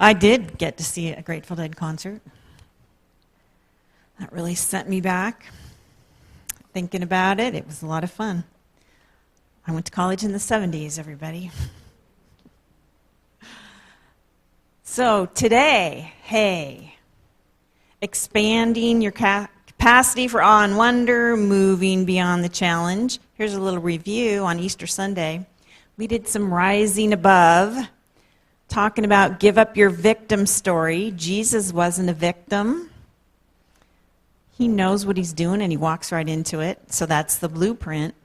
I did get to see a Grateful Dead concert. That really sent me back. Thinking about it, it was a lot of fun. I went to college in the 70s, everybody. So today, hey, expanding your capacity for awe and wonder, moving beyond the challenge. Here's a little review on Easter Sunday. We did some rising above, talking about give up your victim story. Jesus wasn't a victim. He knows what he's doing and he walks right into it. So that's the blueprint.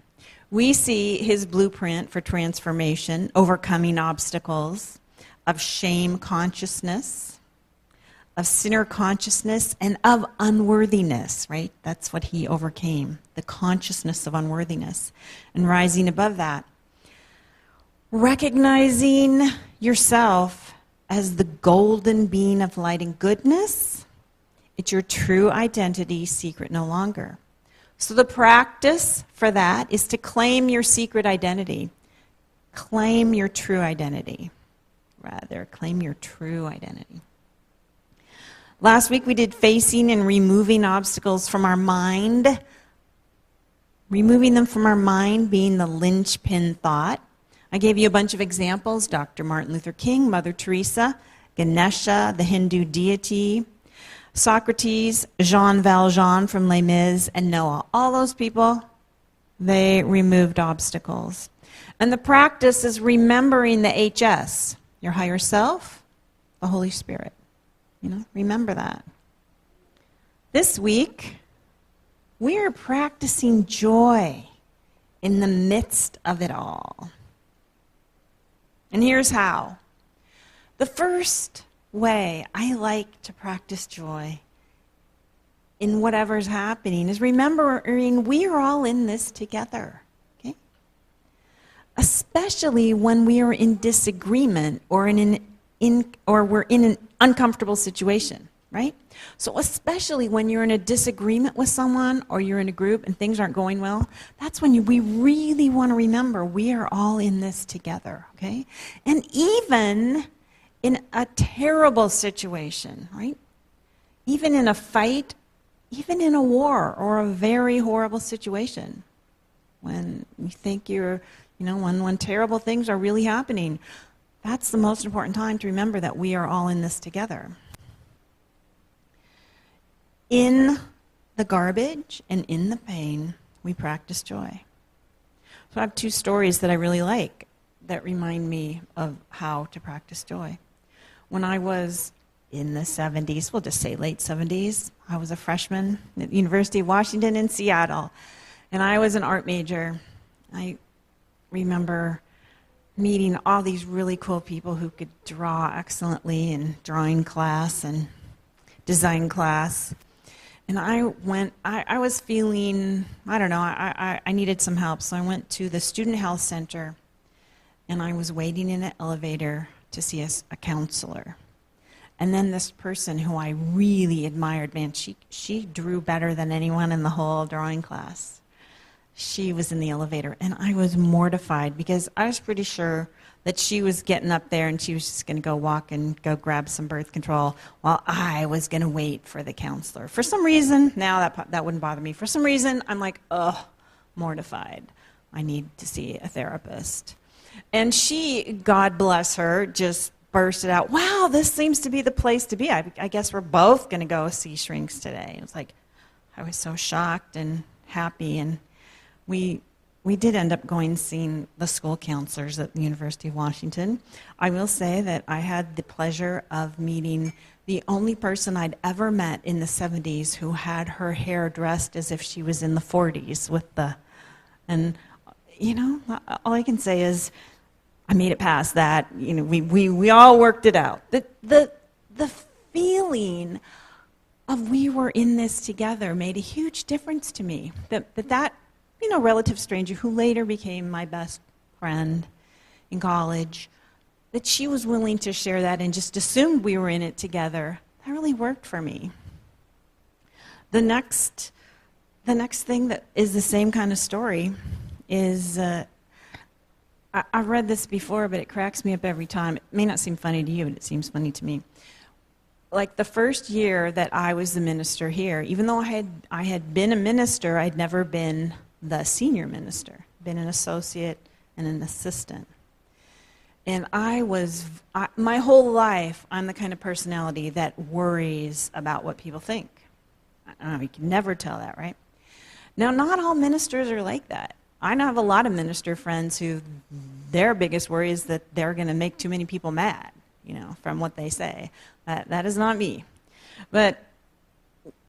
We see his blueprint for transformation, overcoming obstacles of shame consciousness, of sinner consciousness, and of unworthiness, right? That's what he overcame, the consciousness of unworthiness, and rising above that. Recognizing yourself as the golden being of light and goodness. It's your true identity, secret no longer. So the practice for that is to claim your secret identity. Claim your true identity. Rather, claim your true identity. Last week we did facing and removing obstacles from our mind. Removing them from our mind being the linchpin thought. I gave you a bunch of examples. Dr. Martin Luther King, Mother Teresa, Ganesha, the Hindu deity, Socrates, Jean Valjean from Les Mis, and Noah. All those people, they removed obstacles. And the practice is remembering the HS, your higher self, the Holy Spirit. Remember that. This week, we are practicing joy in the midst of it all. And here's how. The first way I like to practice joy in whatever's happening is remembering we are all in this together, okay? Especially when we are in disagreement or we're in an uncomfortable situation, right? So especially when you're in a disagreement with someone or you're in a group and things aren't going well, that's when we really want to remember we are all in this together, okay? And even in a terrible situation, right? Even in a fight, even in a war or a very horrible situation, when you think when terrible things are really happening, that's the most important time to remember that we are all in this together. In the garbage and in the pain, we practice joy. So I have two stories that I really like that remind me of how to practice joy. When I was in the 70s, we'll just say late 70s, I was a freshman at the University of Washington in Seattle, and I was an art major. I remember meeting all these really cool people who could draw excellently in drawing class and design class. And I was feeling, I needed some help, so I went to the Student Health Center, and I was waiting in an elevator to see a counselor. And then this person who I really admired, man, she drew better than anyone in the whole drawing class. She was in the elevator, and I was mortified because I was pretty sure that she was getting up there and she was just going to go walk and go grab some birth control while I was going to wait for the counselor. For some reason, now that wouldn't bother me. For some reason, I'm like, mortified. I need to see a therapist. And she, God bless her, just bursted out, wow, this seems to be the place to be. I guess we're both going to go see shrinks today. It was like, I was so shocked and happy, and we did end up going seeing the school counselors at the University of Washington. I will say that I had the pleasure of meeting the only person I'd ever met in the 70s who had her hair dressed as if she was in the 40s all I can say is I made it past that. We all worked it out. The feeling of we were in this together made a huge difference to me. That relative stranger who later became my best friend in college, that she was willing to share that and just assumed we were in it together. That really worked for me. The next thing that is the same kind of story is I've read this before, but it cracks me up every time. It may not seem funny to you, but it seems funny to me. Like the first year that I was the minister here, even though I had been a minister, I'd never been the senior minister, been an associate and an assistant. And my whole life, I'm the kind of personality that worries about what people think. I don't know, you can never tell that, right? Now, not all ministers are like that. I know have a lot of minister friends who their biggest worry is that they're going to make too many people mad, from what they say. That is not me. But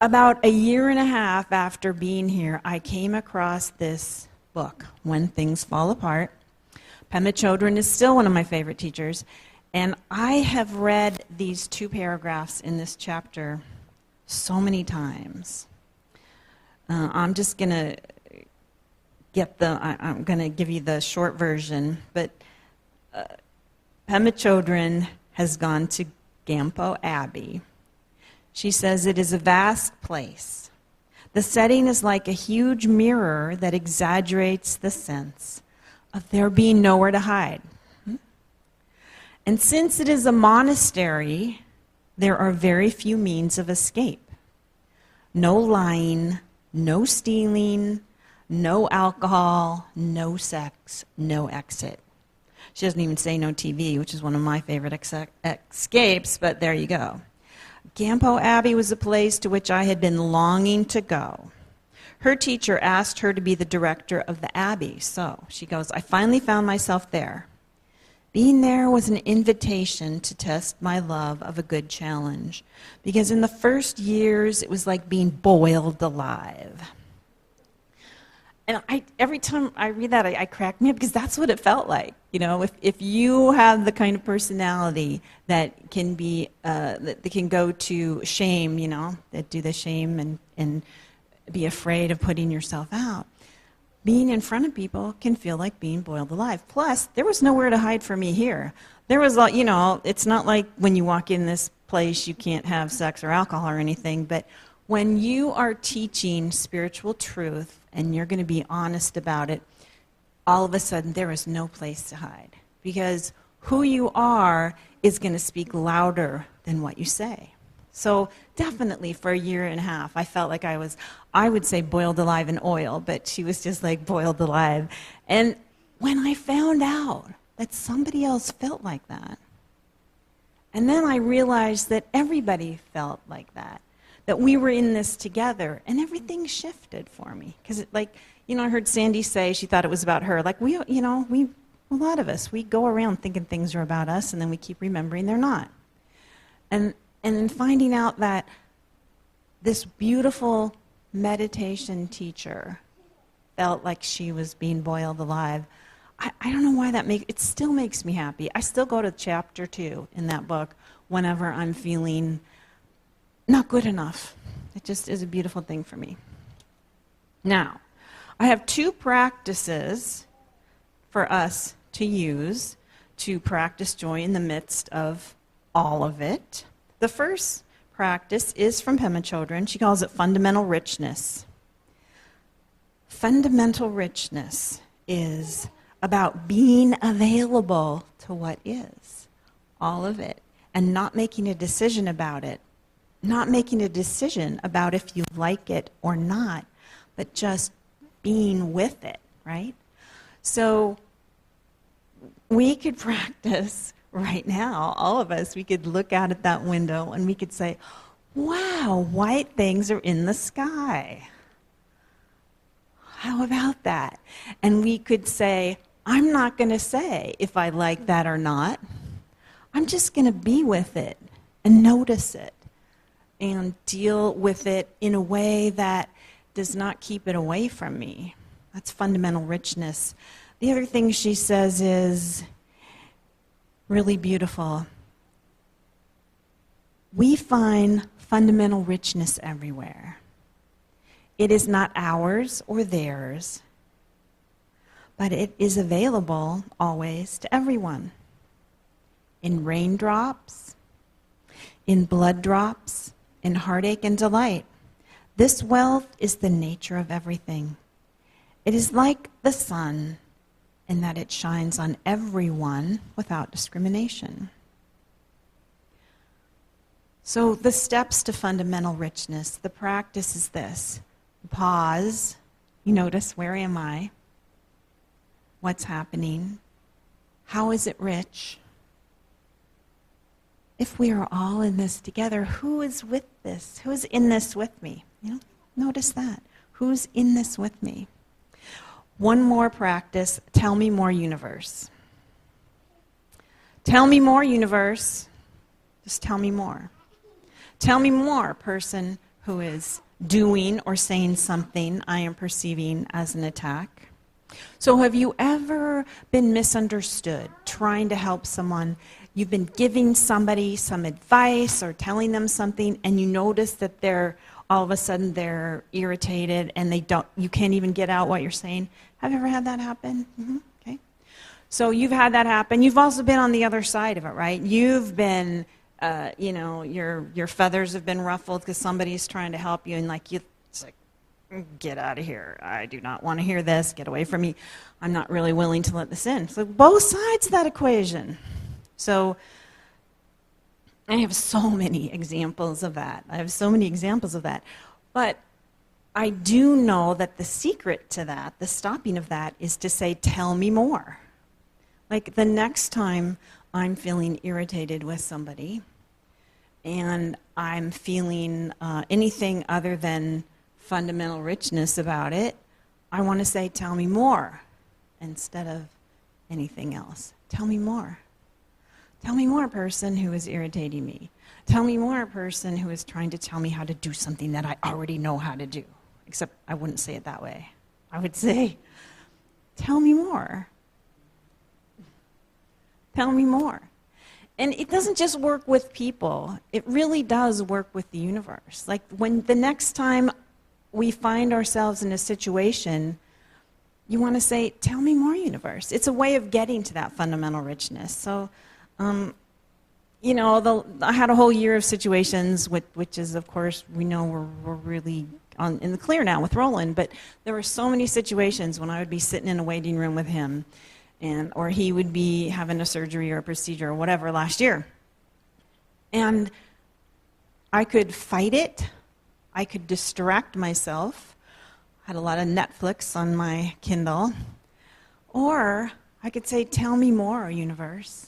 about a year and a half after being here, I came across this book, When Things Fall Apart. Pema Chodron is still one of my favorite teachers, and I have read these 2 paragraphs in this chapter so many times. I'm just going to I'm going to give you the short version, but Pema Chodron has gone to Gampo Abbey. She says it is a vast place. The setting is like a huge mirror that exaggerates the sense of there being nowhere to hide. And since it is a monastery, there are very few means of escape. No lying, no stealing, no alcohol, no sex, no exit. She doesn't even say no TV, which is one of my favorite escapes, but there you go. Gampo Abbey was a place to which I had been longing to go. Her teacher asked her to be the director of the abbey, so she goes, I finally found myself there. Being there was an invitation to test my love of a good challenge, because in the first years, it was like being boiled alive. And every time I read that, I crack me up, because that's what it felt like. If you have the kind of personality that can be, that can go to shame, that do the shame and be afraid of putting yourself out, being in front of people can feel like being boiled alive. Plus, there was nowhere to hide for me here. There was, it's not like when you walk in this place you can't have sex or alcohol or anything, but when you are teaching spiritual truth and you're going to be honest about it, all of a sudden there is no place to hide, because who you are is going to speak louder than what you say. So definitely for a year and a half, I felt like I would say boiled alive in oil, but she was just like boiled alive. And when I found out that somebody else felt like that, and then I realized that everybody felt like that we were in this together, and everything shifted for me. Because, I heard Sandy say she thought it was about her. Like, a lot of us, we go around thinking things are about us, and then we keep remembering they're not. And then finding out that this beautiful meditation teacher felt like she was being boiled alive, I don't know why it still makes me happy. I still go to chapter 2 in that book whenever I'm feeling not good enough. It just is a beautiful thing for me. Now, I have 2 practices for us to use to practice joy in the midst of all of it. The first practice is from Pema Chodron. She calls it fundamental richness. Fundamental richness is about being available to what is, all of it, and not making a decision about it. Not making a decision about if you like it or not, but just being with it, right? So we could practice right now, all of us, we could look out at that window and we could say, wow, white things are in the sky. How about that? And we could say, I'm not going to say if I like that or not. I'm just going to be with it and notice it and deal with it in a way that does not keep it away from me. That's fundamental richness. The other thing she says is really beautiful. We find fundamental richness everywhere. It is not ours or theirs, but it is available always to everyone. In raindrops, in blood drops, in heartache and delight. This wealth is the nature of everything. It is like the sun and that it shines on everyone without discrimination. So the steps to fundamental richness, the practice is this. Pause. You notice, where am I? What's happening? How is it rich? If we are all in this together, who is with this? Who is in this with me? Notice that. Who's in this with me? One more practice, tell me more, universe. Tell me more, universe. Just tell me more. Tell me more, person who is doing or saying something I am perceiving as an attack. So have you ever been misunderstood, trying to help someone? You've been giving somebody some advice or telling them something, and you notice that all of a sudden they're irritated and you can't even get out what you're saying. Have you ever had that happen? Okay. So you've had that happen. You've also been on the other side of it, right? You've been, your feathers have been ruffled because somebody's trying to help you, and it's like, get out of here. I do not want to hear this. Get away from me. I'm not really willing to let this in. So both sides of that equation. So I have so many examples of that. But I do know that the secret to that, the stopping of that, is to say, tell me more. Like the next time I'm feeling irritated with somebody and I'm feeling anything other than fundamental richness about it, I want to say, tell me more, instead of anything else. Tell me more. Tell me more, person who is irritating me. Tell me more, person who is trying to tell me how to do something that I already know how to do. Except I wouldn't say it that way. I would say, tell me more. Tell me more. And it doesn't just work with people. It really does work with the universe. Like when the next time we find ourselves in a situation, you want to say, tell me more, universe. It's a way of getting to that fundamental richness. So, I had a whole year of situations, which is, of course, we know we're really in the clear now with Roland, but there were so many situations when I would be sitting in a waiting room with him, or he would be having a surgery or a procedure or whatever last year. And I could fight it. I could distract myself. I had a lot of Netflix on my Kindle. Or I could say, tell me more, universe.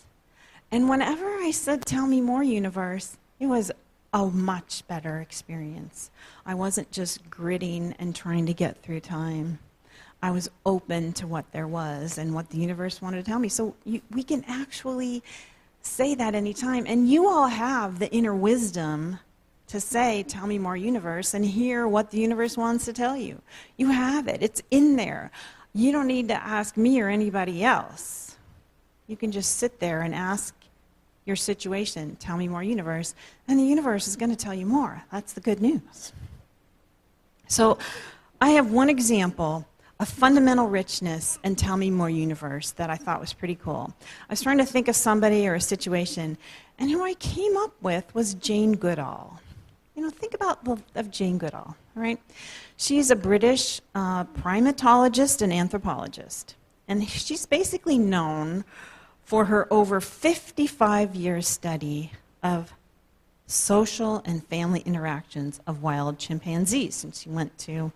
And whenever I said, tell me more, universe, it was a much better experience. I wasn't just gritting and trying to get through time. I was open to what there was and what the universe wanted to tell me. So we can actually say that anytime. And you all have the inner wisdom to say, tell me more, universe, and hear what the universe wants to tell you. You have it. It's in there. You don't need to ask me or anybody else. You can just sit there and ask your situation, tell me more, universe, and the universe is going to tell you more. That's the good news. So I have one example of fundamental richness and tell me more, universe, that I thought was pretty cool. I was trying to think of somebody or a situation, and who I came up with was Jane Goodall. Think about of Jane Goodall, all right? She's a British primatologist and anthropologist, and she's basically known for her over 55-year study of social and family interactions of wild chimpanzees. And she went to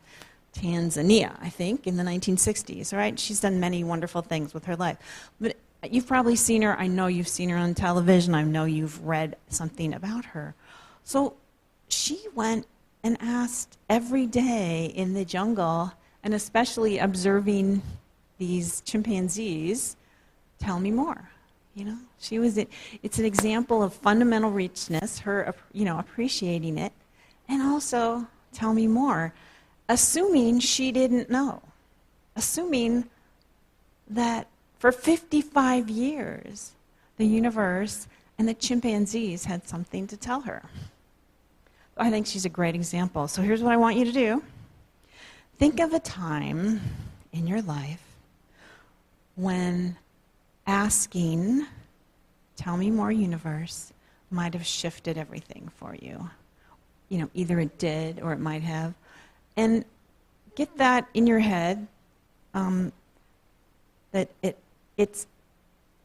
Tanzania, I think, in the 1960s, all right? She's done many wonderful things with her life. But you've probably seen her. I know you've seen her on television. I know you've read something about her. So she went and asked every day in the jungle, and especially observing these chimpanzees, tell me more. It's an example of fundamental richness, her, appreciating it, and also tell me more, assuming she didn't know, assuming that for 55 years, the universe and the chimpanzees had something to tell her. I think she's a great example. So here's what I want you to do. Think of a time in your life when asking, tell me more, universe, might have shifted everything for you. Either it did or it might have. And get that in your head. that it's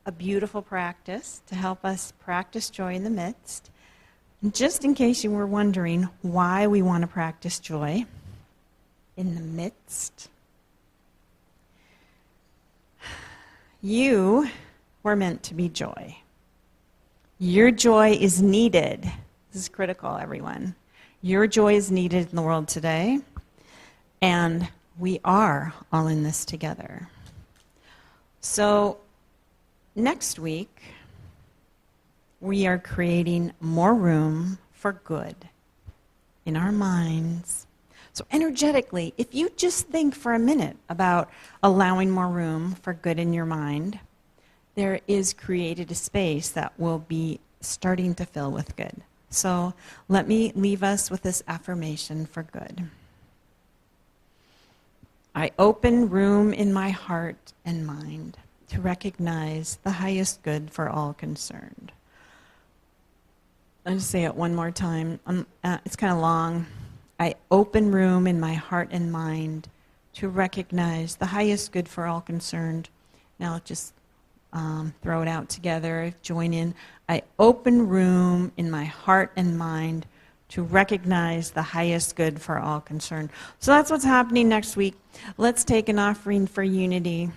a beautiful practice to help us practice joy in the midst. And just in case you were wondering why we want to practice joy in the midst, you were meant to be joy. Your joy is needed. This is critical, everyone. Your joy is needed in the world today, and we are all in this together. So next week, we are creating more room for good in our minds. So energetically, if you just think for a minute about allowing more room for good in your mind, there is created a space that will be starting to fill with good. So let me leave us with this affirmation for good. I open room in my heart and mind to recognize the highest good for all concerned. I'll just say it one more time. It's kind of long. I open room in my heart and mind to recognize the highest good for all concerned. Now just throw it out together, join in. I open room in my heart and mind to recognize the highest good for all concerned. So that's what's happening next week. Let's take an offering for unity.